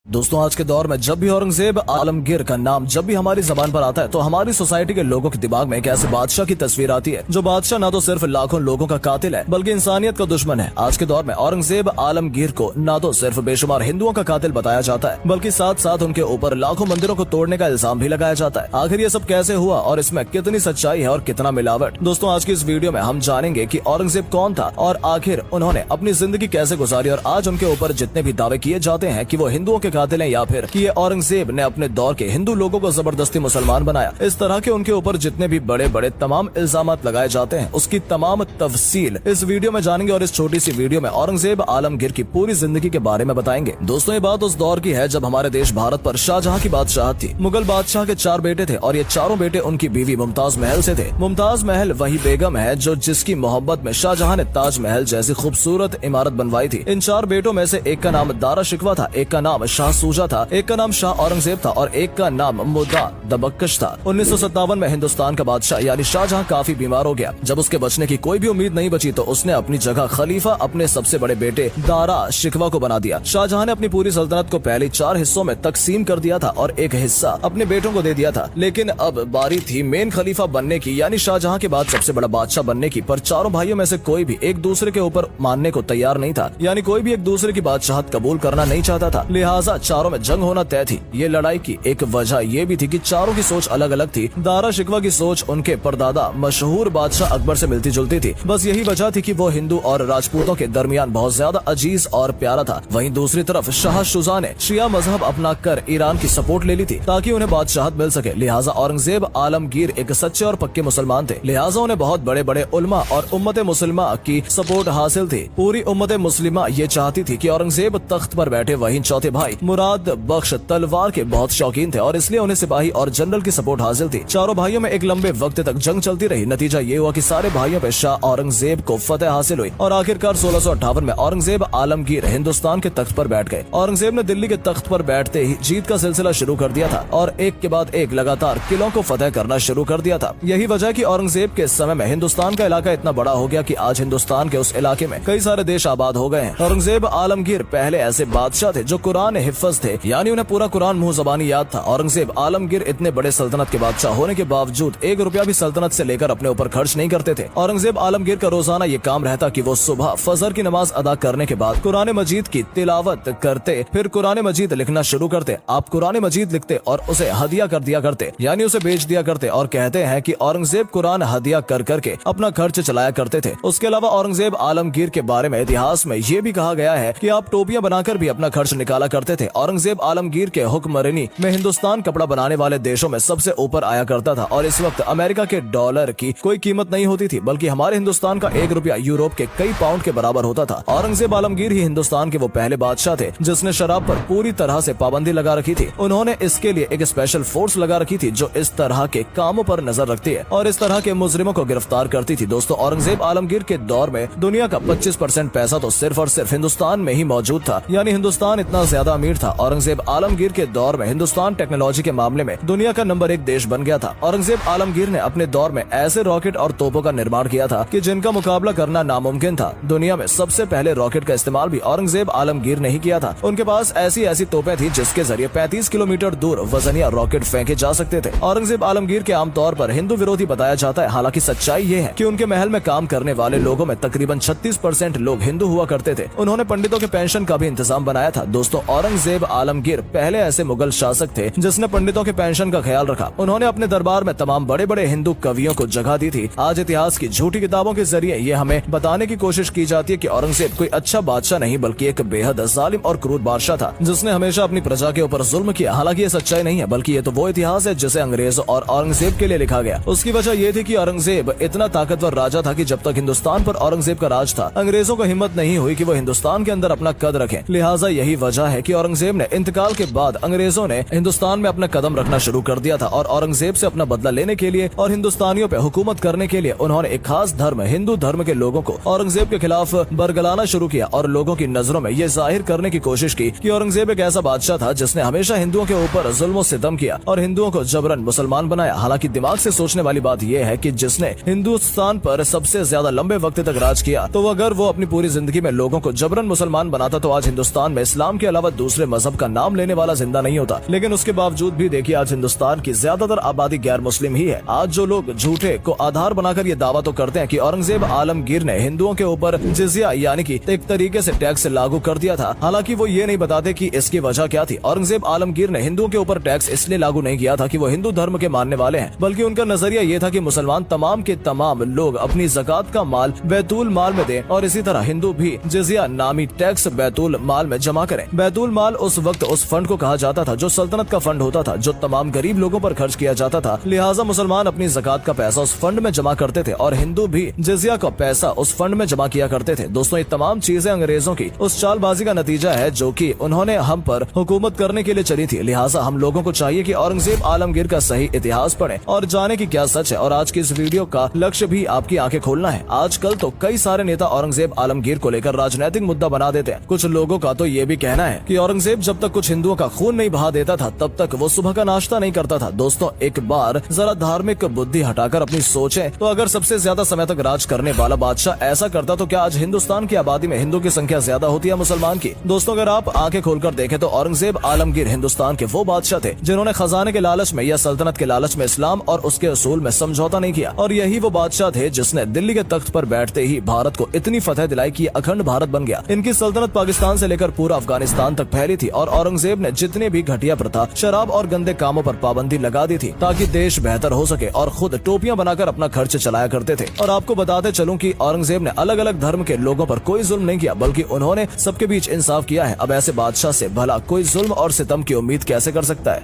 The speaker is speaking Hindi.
दोस्तों आज के दौर में जब भी औरंगजेब आलमगीर का नाम जब भी हमारी जबान पर आता है तो हमारी सोसाइटी के लोगों के दिमाग में एक ऐसे बादशाह की तस्वीर आती है जो बादशाह ना तो सिर्फ लाखों लोगों का कातिल है बल्कि इंसानियत का दुश्मन है। आज के दौर में औरंगजेब आलमगीर को ना तो सिर्फ बेशुमार हिंदुओं का कातिल बताया जाता है बल्कि साथ साथ उनके ऊपर लाखों मंदिरों को तोड़ने का इल्जाम भी लगाया जाता है। आखिर ये सब कैसे हुआ और इसमें कितनी सच्चाई है और कितना मिलावट। दोस्तों आज की इस वीडियो में हम जानेंगे कि औरंगजेब कौन था और आखिर उन्होंने अपनी जिंदगी कैसे गुजारी और आज उनके ऊपर जितने भी दावे किए जाते हैं कि वो हिंदुओं के कातिल हैं या फिर कि ये औरंगजेब ने अपने दौर के हिंदू लोगों को जबरदस्ती मुसलमान बनाया, इस तरह के उनके ऊपर जितने भी बड़े बड़े तमाम इल्जामात लगाए जाते हैं उसकी तमाम तफसील इस वीडियो में जानेंगे और इस छोटी सी वीडियो में औरंगजेब आलमगीर की पूरी जिंदगी के बारे में बताएंगे। दोस्तों ये बात उस दौर की है जब हमारे देश भारत पर शाहजहां की बादशाहत थी। मुगल बादशाह के 4 बेटे थे और ये चारों बेटे उनकी बीवी मुमताज महल से थे। मुमताज महल वही बेगम है जो जिसकी मोहब्बत में शाहजहां ने ताज महल जैसी खूबसूरत इमारत बनवाई थी। इन 4 बेटों में से एक का नाम दारा शिकवा था, एक का नाम शाह सूजा था, एक का नाम शाह औरंगजेब था और एक का नाम मुद्दा दबक्कश था। 1957 में हिंदुस्तान का बादशाह यानी शाहजहां काफी बीमार हो गया। जब उसके बचने की कोई भी उम्मीद नहीं बची तो उसने अपनी जगह खलीफा अपने सबसे बड़े बेटे दारा शिकवा को बना दिया। शाहजहां ने अपनी पूरी सल्तनत को पहले 4 हिस्सों में तकसीम कर दिया था और एक हिस्सा अपने बेटों को दे दिया था। लेकिन अब बारी थी मेन खलीफा बनने की यानी शाहजहां के बाद सबसे बड़ा बादशाह बनने की, पर चारों भाइयों में से कोई भी एक दूसरे के ऊपर मानने को तैयार नहीं था, यानी कोई भी एक दूसरे की बादशाहत कबूल करना नहीं चाहता था। लिहाजा चारों में जंग होना तय थी। ये लड़ाई की एक वजह ये भी थी कि चारों की सोच अलग अलग थी। दारा शिकवा की सोच उनके परदादा मशहूर बादशाह अकबर से मिलती जुलती थी। बस यही वजह थी कि वो हिंदू और राजपूतों के दरमियान बहुत ज्यादा अजीज और प्यारा था। वहीं दूसरी तरफ शाह शुजा ने शिया मजहब अपना कर ईरान की सपोर्ट ले ली थी ताकि उन्हें बादशाहत मिल सके। लिहाजा औरंगजेब आलमगीर एक सच्चे और पक्के मुसलमान थे। लिहाजा उन्हें बहुत बड़े बड़े उलमा और उम्मत मुसलिमा की सपोर्ट हासिल थी। पूरी उम्मत मुस्लिमा ये चाहती थी कि औरंगजेब तख्त पर बैठे। वहीं चौथे भाई मुराद बख्श तलवार के बहुत शौकीन थे और इसलिए उन्हें सिपाही और जनरल की सपोर्ट हासिल थी। चारों भाइयों में एक लंबे वक्त तक जंग चलती रही। नतीजा ये हुआ कि सारे भाइयों पे शाह औरंगजेब को फतेह हासिल हुई और आखिरकार 1658 में औरंगजेब आलमगीर हिंदुस्तान के तख्त पर बैठ गए। औरंगजेब ने दिल्ली के तख्त पर बैठते ही जीत का सिलसिला शुरू कर दिया था और एक के बाद एक लगातार किलों को फतेह करना शुरू कर दिया था। यही वजह कि औरंगजेब के समय में हिंदुस्तान का इलाका इतना बड़ा हो गया कि आज हिंदुस्तान के उस इलाके में कई सारे देश आबाद हो गए हैं। औरंगजेब आलमगीर पहले ऐसे बादशाह थे जो कुरान हिफ्ज थे, यानी उन्हें पूरा कुरान मुंह ज़बानी याद था। औरंगजेब आलमगीर इतने बड़े सल्तनत के बादशाह होने के बावजूद 1 रुपया भी सल्तनत से लेकर अपने ऊपर खर्च नहीं करते थे। औरंगजेब आलमगीर का रोजाना ये काम रहता कि वो सुबह फजर की नमाज अदा करने के बाद कुरान मजीद की तिलावत करते, फिर कुरान मजीद लिखना शुरू करते। आप कुरान मजीद लिखते और उसे हदिया कर दिया करते, यानी उसे बेच दिया करते। और कहते हैं कि औरंगजेब कुरान हदिया कर करके अपना खर्च चलाया करते थे। उसके अलावा औरंगजेब आलमगीर के बारे में इतिहास में ये भी कहा गया है कि आप टोपियां बनाकर भी अपना खर्च निकाला करते थे। औरंगजेब आलमगीर के हुक्मरानी में हिंदुस्तान कपड़ा बनाने वाले देशों में सबसे ऊपर आया करता था और इस वक्त अमेरिका के डॉलर की कोई कीमत नहीं होती थी बल्कि हमारे हिंदुस्तान का 1 रुपया यूरोप के कई पाउंड के बराबर होता था। औरंगजेब आलमगीर ही हिंदुस्तान के वो पहले बादशाह थे जिसने शराब पर पूरी तरह से पाबंदी लगा रखी थी। उन्होंने इसके लिए एक स्पेशल फोर्स लगा रखी थी जो इस तरह के कामों पर नजर रखती है और इस तरह के मुजरिमों को गिरफ्तार करती थी। दोस्तों औरंगजेब आलमगीर के दौर में दुनिया का 25% पैसा तो सिर्फ और सिर्फ हिंदुस्तान में ही मौजूद था, यानी हिंदुस्तान इतना ज्यादा अमीर था। औरंगजेब आलमगीर के दौर में हिंदुस्तान टेक्नोलॉजी के मामले में दुनिया का नंबर 1 देश बन गया था। औरंगजेब आलमगीर ने अपने दौर में ऐसे रॉकेट और तोपों का निर्माण किया था कि जिनका मुकाबला करना नामुमकिन था। दुनिया में सबसे पहले रॉकेट का इस्तेमाल भी औरंगजेब आलमगीर ने ही किया था। उनके पास ऐसी ऐसी तोपें थी जिसके जरिए 35 किलोमीटर दूर वजनिया रॉकेट फेंके जा सकते थे। औरंगजेब आलमगीर के आमतौर पर हिंदू विरोधी बताया जाता है, हालांकि सच्चाई ये है कि उनके महल में काम करने वाले लोगों में तकरीबन 36% लोग हिंदू हुआ करते थे। उन्होंने पंडितों के पेंशन का भी इंतजाम बनाया था। दोस्तों औरंगजेब आलमगीर पहले ऐसे मुगल शासक थे जिसने पंडितों के पेंशन का ख्याल रखा। उन्होंने अपने दरबार में तमाम बड़े बड़े हिंदू कवियों को जगह दी थी। आज इतिहास की झूठी किताबों के जरिए ये हमें बताने की कोशिश की जाती है कि औरंगजेब कोई अच्छा बादशाह नहीं बल्कि एक बेहद जालिम और क्रूर बादशाह था जिसने हमेशा अपनी प्रजा के ऊपर जुल्म किया। हालांकि ये सच्चाई नहीं है बल्कि ये तो वो इतिहास है जिसे अंग्रेजों और औरंगजेब के लिए लिखा गया। उसकी वजह ये थी कि औरंगजेब इतना ताकतवर राजा था कि जब तक हिंदुस्तान पर औरंगजेब का राज था अंग्रेजों को हिम्मत नहीं हुई कि वो हिंदुस्तान के अंदर अपना कद रखें। लिहाजा यही वजह है कि औरंगजेब ने इंतकाल के बाद अंग्रेजों ने हिंदुस्तान में अपना कदम रखना शुरू कर दिया था और औरंगजेब से अपना बदला लेने के लिए और हिंदुस्तानियों पे हुकूमत करने के लिए उन्होंने एक खास धर्म हिंदू धर्म के लोगों को औरंगजेब के खिलाफ बरगलाना शुरू किया और लोगों की नजरों में ये जाहिर करने की कोशिश की कि औरंगजेब एक ऐसा बादशाह था जिसने हमेशा हिंदुओं के ऊपर जुल्म सितम किया और हिंदुओं को जबरन मुसलमान बनाया। हालांकि दिमाग से सोचने वाली बात यह है कि जिसने हिंदुस्तान पर सबसे ज्यादा लंबे वक्त तक राज किया तो अगर वो अपनी पूरी जिंदगी में लोगों को जबरन मुसलमान बनाता तो आज हिंदुस्तान में इस्लाम के अलावा दूसरे दूसरे मजहब का नाम लेने वाला जिंदा नहीं होता। लेकिन उसके बावजूद भी देखिए आज हिंदुस्तान की ज्यादातर आबादी गैर मुस्लिम ही है। आज जो लोग झूठे को आधार बनाकर ये दावा तो करते हैं कि औरंगजेब आलमगीर ने हिंदुओं के ऊपर जिजिया यानी कि एक तरीके से टैक्स लागू कर दिया था। हालांकि वो ये नहीं बताते कि इसकी वजह क्या थी। औरंगजेब आलमगीर ने हिंदुओं के ऊपर टैक्स इसलिए लागू नहीं किया था कि वो हिंदू धर्म के मानने वाले हैं, बल्कि उनका नजरिया ये था कि मुसलमान तमाम के तमाम लोग अपनी ज़कात का माल बैतुल माल में दें और इसी तरह हिंदू भी जिजिया नामी टैक्स बैतुल माल में जमा करें। बैतुल माल उस वक्त उस फंड को कहा जाता था जो सल्तनत का फंड होता था, जो तमाम गरीब लोगों पर खर्च किया जाता था। लिहाजा मुसलमान अपनी ज़कात का पैसा उस फंड में जमा करते थे और हिंदू भी जिजिया का पैसा उस फंड में जमा किया करते थे। दोस्तों, ये तमाम चीजें अंग्रेजों की उस चालबाजी का नतीजा है जो कि उन्होंने हम पर हुकूमत करने के लिए चली थी। लिहाजा हम लोगों को चाहिए कि औरंगजेब आलमगीर का सही इतिहास पढ़ें और जाने की क्या सच है। और आज की इस वीडियो का लक्ष्य भी आपकी आंखें खोलना है। आजकल तो कई सारे नेता औरंगजेब आलमगीर को लेकर राजनीतिक मुद्दा बना देते हैं। कुछ लोगों का तो ये भी कहना है कि औरंगजेब जब तक कुछ हिंदुओं का खून नहीं बहा देता था तब तक वो सुबह का नाश्ता नहीं करता था। दोस्तों, एक बार जरा धार्मिक बुद्धि हटाकर अपनी सोचें तो अगर सबसे ज्यादा समय तक राज करने वाला बादशाह ऐसा करता तो क्या आज हिंदुस्तान की आबादी में हिंदू की संख्या ज्यादा होती है मुसलमान की? दोस्तों, अगर आप आंखें खोलकर देखें तो औरंगजेब आलमगीर हिंदुस्तान के वो बादशाह थे जिन्होंने खजाने के लालच में या सल्तनत के लालच में इस्लाम और उसके असूल में समझौता नहीं किया। और यही वो बादशाह थे जिसने दिल्ली के तख्त पर बैठते ही भारत को इतनी फतह दिलाई कि अखंड भारत बन गया। इनकी सल्तनत पाकिस्तान से लेकर पूरा अफगानिस्तान तक फैली थी और औरंगजेब ने जितने भी घटिया प्रथा, शराब और गंदे कामों पर पाबंदी लगा दी थी ताकि देश बेहतर हो सके और खुद टोपियां बनाकर अपना खर्च चलाया करते थे। और आपको बताते चलूं कि औरंगजेब ने अलग अलग धर्म के लोगों पर कोई जुल्म नहीं किया, बल्कि उन्होंने सबके बीच इंसाफ किया है। अब ऐसे बादशाह से भला कोई जुल्म और सितम की उम्मीद कैसे कर सकता है?